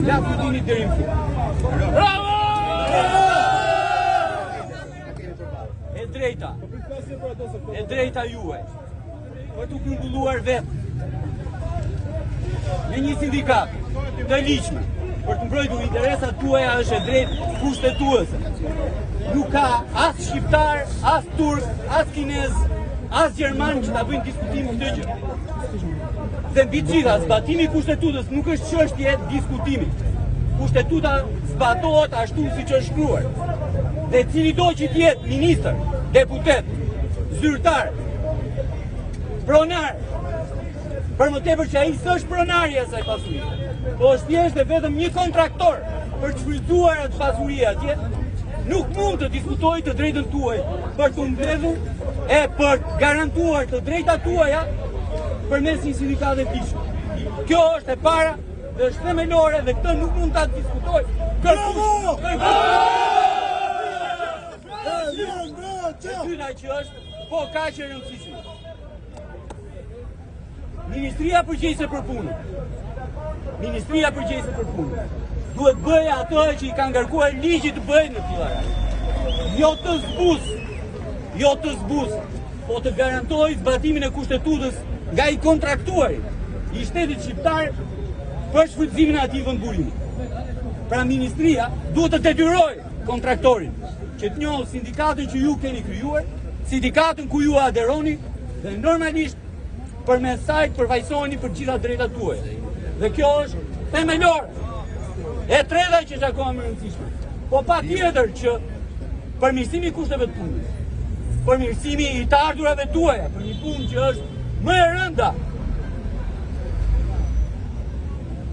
La fundimit deri në fund. Bravo! E drejta juaj për të grumbulluar vetë në një sindikat të ligjshme për të mbrojtur interesat tuaja është e drejtë kushtetuese. Nuk ka as shqiptar, as turk, as kinez, as gjerman që ta bëjnë diskutim këtë gjë. Dhe mbi të gjitha, zbatimi i kushtetutës nuk është çështje diskutimi. Kushtetuta zbatohet ashtu siç është shkruar. Dhe cili do që të jetë ministër, deputet, zyrtar, pronar, për më tepër që ai s'është pronari e asaj pasurie, po është thjesht e vetëm një kontraktor për të shfrytzuar atë pasuri atje, nuk mund të diskutojë të drejtën tuaj për të mbledhur e për të garantuar të drejtat tuaja përmes një sindikate të ligjshme. Kjo është e para dhe është themelore dhe këtë nuk mund ta diskutoj. E dyta që është po kaq e rëndësishme. Ministria përgjegjëse për punën. Ministria përgjegjëse për punën duhet bëjë ato që i ka ngarkuar ligji të bëjë në fillar. Jo të zbus, po të garantojë zbatimin e kushtetutës nga i kontraktuari i shtetit shqiptar për shfrytëzimin e atij vendburimi. Pra ministria duhet të detyrojë kontraktorin që të njohë sindikatën që ju keni krijuar, sindikatën ku ju aderoni dhe normalisht përmes saj të përfaqësoheni për gjitha drejtat tuaja. Dhe kjo është themelore. E treta që është akoma më e rëndësishme. Po patjetër që përmirësimi i kushteve të punës, përmirësimi i të ardhurave tuaja për një punë që është më e rënda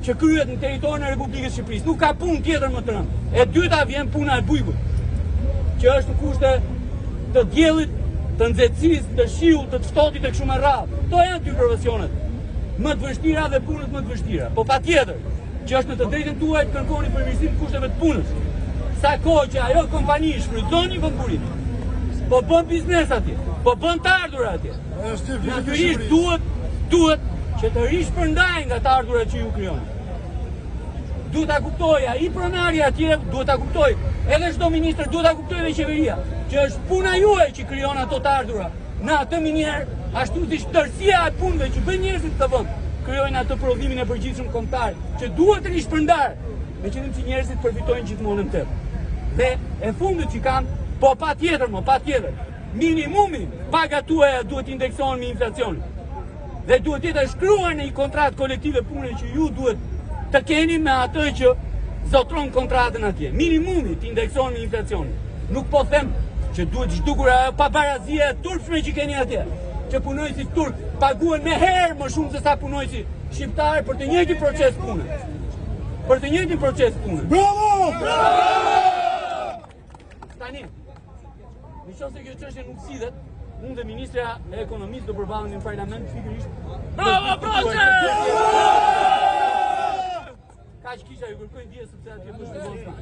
që kryhet në territorin e Republikës së Shqipërisë. Nuk ka punë tjetër më të rëndë. E dyta vjen puna e bujkut, që është në kushte të diellit, të nxehtësisë, të shiut, të ftohtit e kështu me radhë. Kto janë dy profesionet më të vështira dhe punët më të vështira. Po patjetër që është në të drejtën tuaj të kërkoni përmirësim të kushteve të punës. Sa kohë që ajo kompani shfrytëzon një vendburim, po bën biznes atje, po bën të ardhurat atje. Natyrisht duhet që të rishpërndajnë nga të ardhurat që ju krijoni. Duhet ta kuptoj ai pronari atje, duhet ta kuptoj edhe çdo ministër, duhet ta kuptoj edhe qeveria, që është puna juaj që krijon ato të ardhura. Në atë mënyrë, ashtu si tërësia e punëve që bën njerëzit të vend, krijojnë atë prodhimin e përgjithshëm kombëtar, që duhet të rishpërndar, me qëllim që njerëzit përfitojnë gjithmonë në tërë. Dhe e fundit që kam, po patjetër, minimumi paga tuaja duhet indeksohen me inflacionin. Dhe duhet jetë shkruar në një kontratë kolektive pune që ju duhet të keni me atë që zotron kontratën atje. Minimumi të indeksohen me inflacionin. Nuk po them që duhet zhdukur ajo pabarazia e turpshme që keni atje, që punojësit turk paguhen me herë më shumë se sa punojësit shqiptar për të njëjtin proces pune. Për të njëjtin proces pune. Bravo! Tani, nëse kjo çështje nuk sillet, unë dhe Ministra e Ekonomisë do përballemi në parlament pikërisht. Bravo, proces! Kaq kisha ju kërkoj ndjes sepse atje po shkojmë.